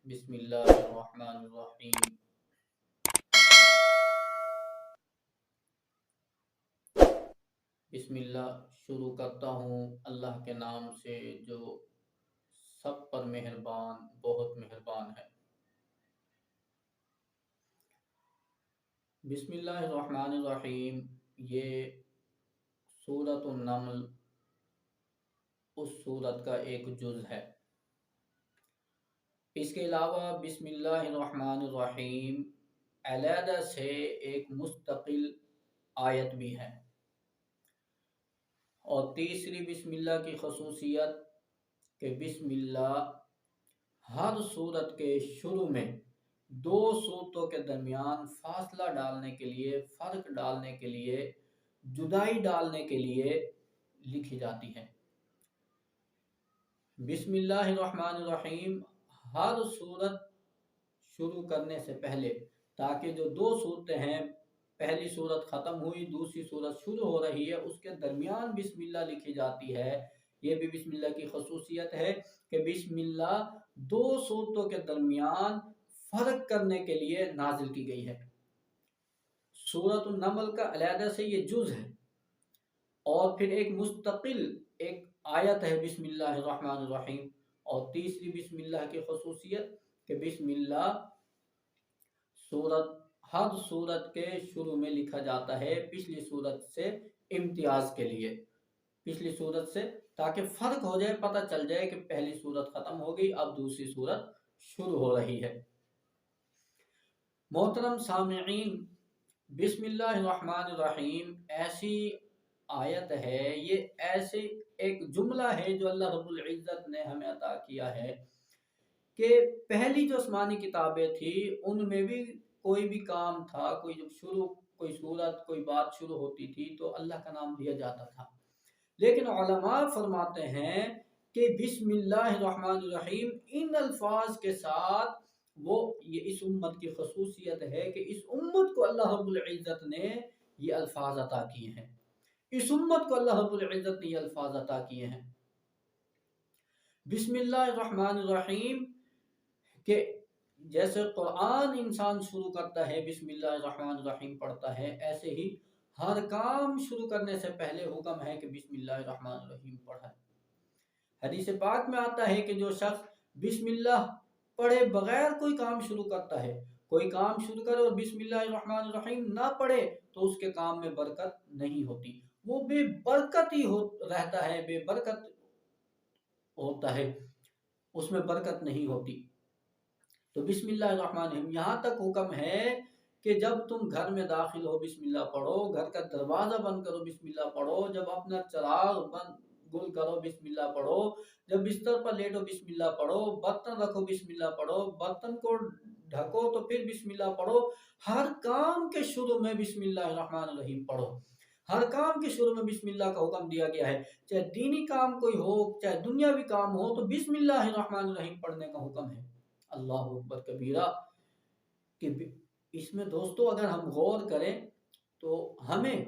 بسم اللہ الرحمن الرحیم۔ بسم اللہ شروع کرتا ہوں اللہ کے نام سے جو سب پر مہربان بہت مہربان ہے۔ بسم اللہ الرحمن الرحیم، یہ سورۃ النمل اس سورت کا ایک جز ہے۔ اس کے علاوہ بسم اللہ الرحمن الرحیم علیحدہ سے ایک مستقل آیت بھی ہے، اور تیسری بسم اللہ کی خصوصیت کہ بسم اللہ ہر سورت کے شروع میں دو سورتوں کے درمیان فاصلہ ڈالنے کے لیے، فرق ڈالنے کے لیے، جدائی ڈالنے کے لیے لکھی جاتی ہے۔ بسم اللہ الرحمن الرحیم ہر سورت شروع کرنے سے پہلے، تاکہ جو دو صورتیں ہیں، پہلی صورت ختم ہوئی دوسری صورت شروع ہو رہی ہے، اس کے درمیان بسم اللہ لکھی جاتی ہے۔ یہ بھی بسم اللہ کی خصوصیت ہے کہ بسم اللہ دو صورتوں کے درمیان فرق کرنے کے لیے نازل کی گئی ہے۔ سورۃ النمل کا علیحدہ سے یہ جز ہے، اور پھر ایک مستقل ایک آیت ہے بسم اللہ الرحمن الرحیم، اور تیسری بسم اللہ کی خصوصیت کہ بسم اللہ ہر سورت کے شروع میں لکھا جاتا ہے، پچھلی سورت سے امتیاز کے لیے، پچھلی سورت سے، تاکہ فرق ہو جائے، پتہ چل جائے کہ پہلی سورت ختم ہو گئی، اب دوسری سورت شروع ہو رہی ہے۔ محترم سامعین، بسم اللہ الرحمن الرحیم ایسی آیت ہے، یہ ایسے ایک جملہ ہے جو اللہ رب العزت نے ہمیں عطا کیا ہے کہ پہلی جو آسمانی کتابیں تھی ان میں بھی کوئی بھی کام تھا، کوئی صورت کوئی بات شروع ہوتی تھی تو اللہ کا نام لیا جاتا تھا، لیکن علماء فرماتے ہیں کہ بسم اللہ الرحمن الرحیم ان الفاظ کے ساتھ یہ اس امت کی خصوصیت ہے کہ اس امت کو اللہ رب العزت نے یہ الفاظ عطا کیے ہیں، اس امت کو اللہ رب العزت نے یہ الفاظ عطا کیے ہیں۔ بسم اللہ الرحمن الرحیم کہ جیسے قرآن انسان شروع کرتا ہے بسم اللہ الرحمن الرحیم پڑھتا ہے، ایسے ہی ہر کام شروع کرنے سے پہلے حکم ہے کہ بسم اللہ الرحمن الرحیم پڑھیں۔ حدیث پاک میں آتا ہے کہ جو شخص بسم اللہ پڑھے بغیر کوئی کام شروع کرتا ہے، کوئی کام شروع کرے اور بسم اللہ الرحمن الرحیم نہ پڑھے تو اس کے کام میں برکت نہیں ہوتی، وہ بے برکت ہی رہتا ہے، بے برکت ہوتا ہے، اس میں برکت نہیں ہوتی۔ تو بسم اللہ الرحمن الرحیم یہاں تک حکم ہے کہ جب تم گھر میں داخل ہو بسم اللہ پڑھو، گھر کا دروازہ بند کرو بسم اللہ پڑھو، جب اپنا چراغ گل کرو بسم اللہ پڑھو، جب بستر پر لیٹو بسم اللہ پڑھو، برتن رکھو بسم اللہ پڑھو، برتن کو ڈھکو تو پھر بسم اللہ پڑھو، ہر کام کے شروع میں بسم اللہ الرحمن الرحیم پڑھو۔ ہر کام کے شروع میں بسم اللہ کا حکم دیا گیا ہے، چاہے دینی کام کوئی ہو چاہے دنیاوی کام ہو، تو بسم اللہ الرحمن الرحیم پڑھنے کا حکم ہے۔ اللہ اکبر کبیرہ، کہ اس میں دوستو اگر ہم غور کریں تو ہمیں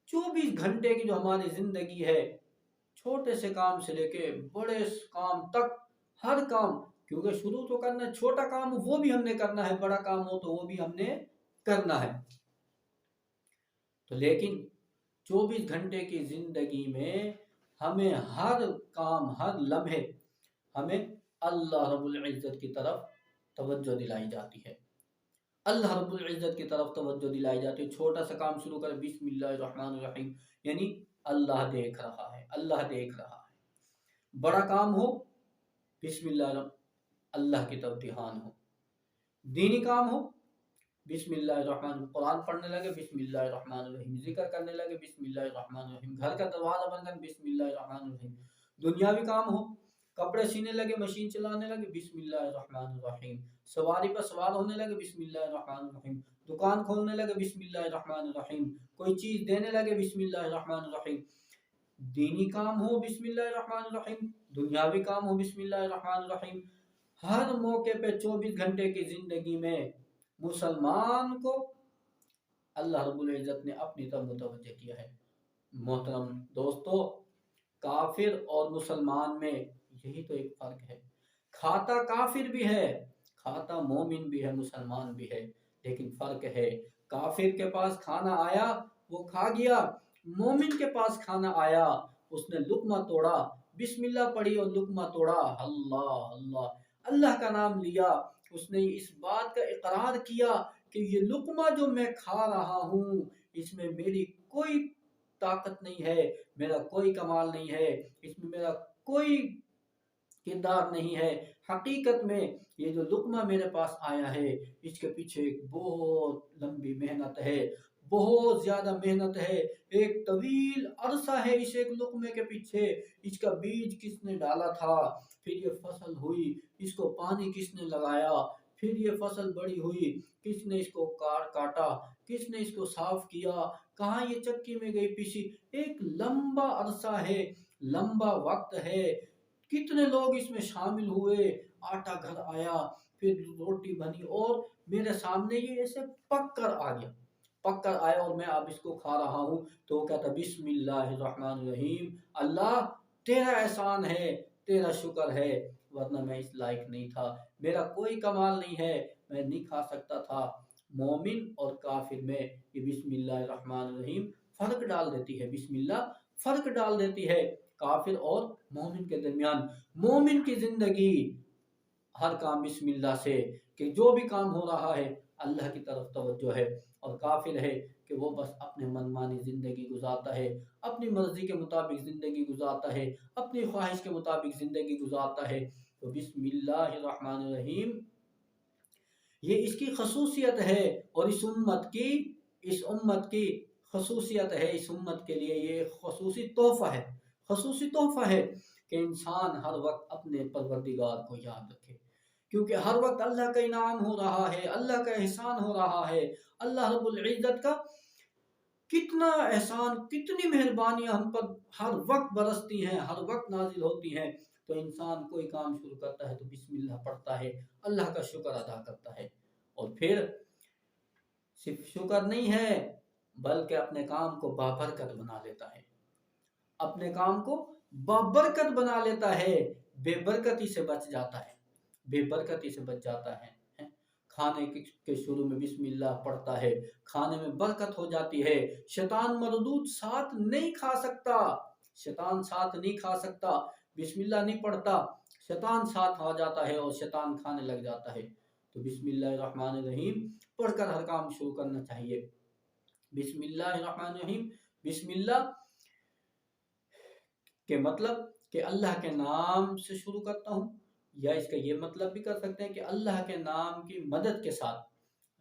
24 گھنٹے کی جو ہماری زندگی ہے، چھوٹے سے کام سے لے کے بڑے کام تک، ہر کام، کیونکہ شروع تو کرنا ہے، چھوٹا کام وہ بھی ہم نے کرنا ہے، بڑا کام ہو تو وہ بھی ہم نے کرنا ہے، تو لیکن 24 گھنٹے کی زندگی میں ہمیں ہر کام ہر لمحے ہمیں اللہ رب العزت کی طرف توجہ دلائی جاتی ہے، اللہ رب العزت کی طرف توجہ دلائی جاتی ہے۔ چھوٹا سا کام شروع کر بسم اللہ الرحمن الرحیم، یعنی اللہ دیکھ رہا ہے، اللہ دیکھ رہا ہے۔ بڑا کام ہو بسم اللہ، اللہ کی طرف دھیان ہو۔ دینی کام ہو بسم اللہ الرحمن، قرآن پڑھنے لگے بسم اللہ الرحمن الرحیم، ذکر کرنے لگے بسم اللہ الرحمن الرحیم، گھر کا دروازہ بند کرنے بسم اللہ الرحمن الرحیم۔ دنیاوی کام ہو، کپڑے سینے لگے، مشین چلانے لگے بسم اللہ الرحمن الرحیم، سواری پر سوار ہونے لگے بسم اللہ الرحمن الرحیم، دکان کھولنے لگے بسم اللہ الرحمن الرحیم، کوئی چیز دینے لگے بسم اللہ الرحمن الرحیم۔ دینی کام ہو بسم اللہ الرحمن الرحیم، دنیاوی کام ہو بسم اللہ الرحمن الرحیم۔ ہر موقع پہ 24 گھنٹے کی زندگی میں مسلمان کو اللہ رب العزت نے اپنی طرف متوجہ کیا ہے۔ محترم دوستو، کافر اور مسلمان میں یہی تو ایک فرق ہے، کھاتا کافر بھی ہے کھاتا مومن بھی ہے مسلمان بھی ہے، لیکن فرق ہے، کافر کے پاس کھانا آیا وہ کھا گیا، مومن کے پاس کھانا آیا اس نے لقمہ توڑا، بسم اللہ پڑھی اور لقمہ توڑا، اللہ اللہ اللہ کا نام لیا، اس نے اس بات کا اقرار کیا کہ یہ لقمہ جو میں کھا رہا ہوں اس میں میری کوئی طاقت نہیں ہے، میرا کوئی کمال نہیں ہے، اس میں میرا کوئی کردار نہیں ہے، حقیقت میں یہ جو لقمہ میرے پاس آیا ہے اس کے پیچھے ایک بہت لمبی محنت ہے، بہت زیادہ محنت ہے، ایک طویل عرصہ ہے اس ایک لقمے کے پیچھے، اس کا بیج کس نے ڈالا تھا، پھر یہ فصل ہوئی، اس کو پانی کس نے لگایا، پھر یہ فصل بڑی ہوئی، کس نے اس کو کاٹا، کس نے اس کو صاف کیا، کہاں یہ چکی میں گئی پیسی، ایک لمبا عرصہ ہے، لمبا وقت ہے، کتنے لوگ اس میں شامل ہوئے، آٹا گھر آیا، پھر روٹی بنی اور میرے سامنے یہ ایسے پک کر آ گیا، پک کر آیا اور میں اب اس کو کھا رہا ہوں، تو وہ کہتا بسم اللہ الرحمن الرحیم، اللہ تیرا احسان ہے، تیرا شکر ہے، ورنہ میں اس لائق نہیں تھا، میرا کوئی کمال نہیں ہے، میں نہیں کھا سکتا تھا۔ مومن اور کافر میں یہ بسم اللہ الرحمن الرحیم فرق ڈال دیتی ہے، بسم اللہ فرق ڈال دیتی ہے کافر اور مومن کے درمیان۔ مومن کی زندگی ہر کام بسم اللہ سے، کہ جو بھی کام ہو رہا ہے اللہ کی طرف توجہ ہے، اور کافر ہے کہ وہ بس اپنے من مانی زندگی گزارتا ہے، اپنی مرضی کے مطابق زندگی گزارتا ہے، اپنی خواہش کے مطابق زندگی گزارتا ہے۔ تو بسم اللہ الرحمن الرحیم یہ اس کی خصوصیت ہے، اور اس امت کی خصوصیت ہے، اس امت کے لیے یہ خصوصی تحفہ ہے، خصوصی تحفہ ہے کہ انسان ہر وقت اپنے پروردگار کو یاد رکھے، کیونکہ ہر وقت اللہ کا انعام ہو رہا ہے، اللہ کا احسان ہو رہا ہے، اللہ رب العزت کا کتنا احسان، کتنی مہربانیاں ہم پر ہر وقت برستی ہیں، ہر وقت نازل ہوتی ہیں، تو انسان کوئی کام شروع کرتا ہے تو بسم اللہ پڑھتا ہے، اللہ کا شکر ادا کرتا ہے، اور پھر صرف شکر نہیں ہے بلکہ اپنے کام کو بابرکت بنا لیتا ہے، اپنے کام کو بابرکت بنا لیتا ہے، بے برکتی سے بچ جاتا ہے، بے برکتی سے بچ جاتا ہے۔ کھانے کے شروع میں بسم اللہ پڑھتا ہے، کھانے میں برکت ہو جاتی ہے، شیطان مردود ساتھ نہیں کھا سکتا، شیطان ساتھ نہیں کھا سکتا، بسم اللہ نہیں پڑھتا شیطان ساتھ آ جاتا ہے اور شیطان کھانے لگ جاتا ہے۔ تو بسم اللہ الرحمن الرحیم پڑھ کر ہر کام شروع کرنا چاہیے۔ بسم اللہ الرحمن الرحیم، بسم اللہ کے مطلب کہ اللہ کے نام سے شروع کرتا ہوں، یا اس کا یہ مطلب بھی کر سکتے ہیں کہ اللہ کے نام کی مدد کے ساتھ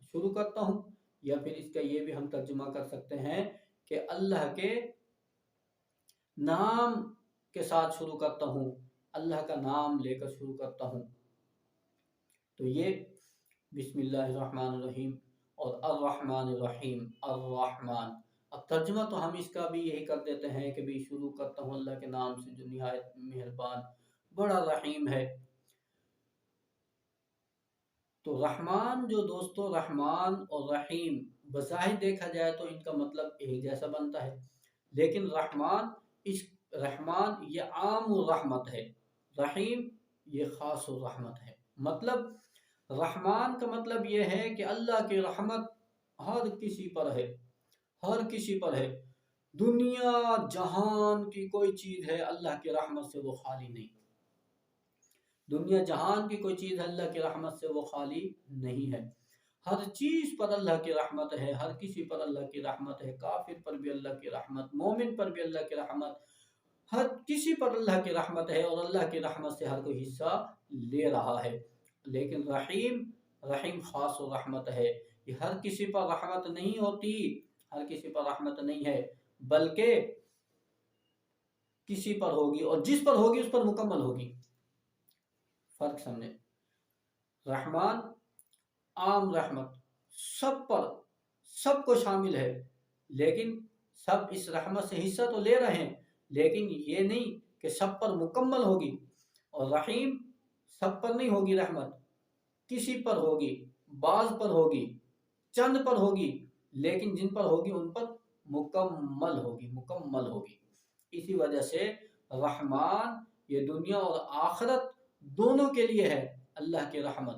شروع کرتا ہوں، یا پھر اس کا یہ بھی ہم ترجمہ کر سکتے ہیں کہ اللہ کے نام کے ساتھ شروع کرتا ہوں، اللہ کا نام لے کر شروع کرتا ہوں۔ تو یہ بسم اللہ الرحمن الرحیم اور الرحمن الرحیم، الرحمن، اب ترجمہ تو ہم اس کا بھی یہی کر دیتے ہیں کہ بھی شروع کرتا ہوں اللہ کے نام سے جو نہایت مہربان بڑا رحیم ہے۔ تو رحمان جو دوستو، رحمان اور رحیم بظاہر دیکھا جائے تو ان کا مطلب ایک جیسا بنتا ہے، لیکن رحمان یہ عام الرحمت ہے، رحیم یہ خاص الرحمت ہے۔ مطلب رحمان کا مطلب یہ ہے کہ اللہ کی رحمت ہر کسی پر ہے، ہر کسی پر ہے، دنیا جہان کی کوئی چیز ہے اللہ کی رحمت سے وہ خالی نہیں، دنیا جہان کی کوئی چیز اللہ کی رحمت سے وہ خالی نہیں ہے، ہر چیز پر اللہ کی رحمت ہے، ہر کسی پر اللہ کی رحمت ہے، کافر پر بھی اللہ کی رحمت، مومن پر بھی اللہ کی رحمت، ہر کسی پر اللہ کی رحمت ہے، اور اللہ کی رحمت سے ہر کوئی حصہ لے رہا ہے۔ لیکن رحیم خاص و رحمت ہے، یہ ہر کسی پر رحمت نہیں ہوتی، ہر کسی پر رحمت نہیں ہے، بلکہ کسی پر ہوگی، اور جس پر ہوگی اس پر مکمل ہوگی۔ فرق سمجھے، رحمان عام رحمت سب پر، سب کو شامل ہے، لیکن سب اس رحمت سے حصہ تو لے رہے ہیں، لیکن یہ نہیں کہ سب پر مکمل ہوگی، اور رحیم سب پر نہیں ہوگی رحمت، کسی پر ہوگی، بعض پر ہوگی، چند پر ہوگی، لیکن جن پر ہوگی ان پر مکمل ہوگی، مکمل ہوگی۔ اسی وجہ سے رحمان یہ دنیا اور آخرت دونوں کے لیے ہے اللہ کی رحمت،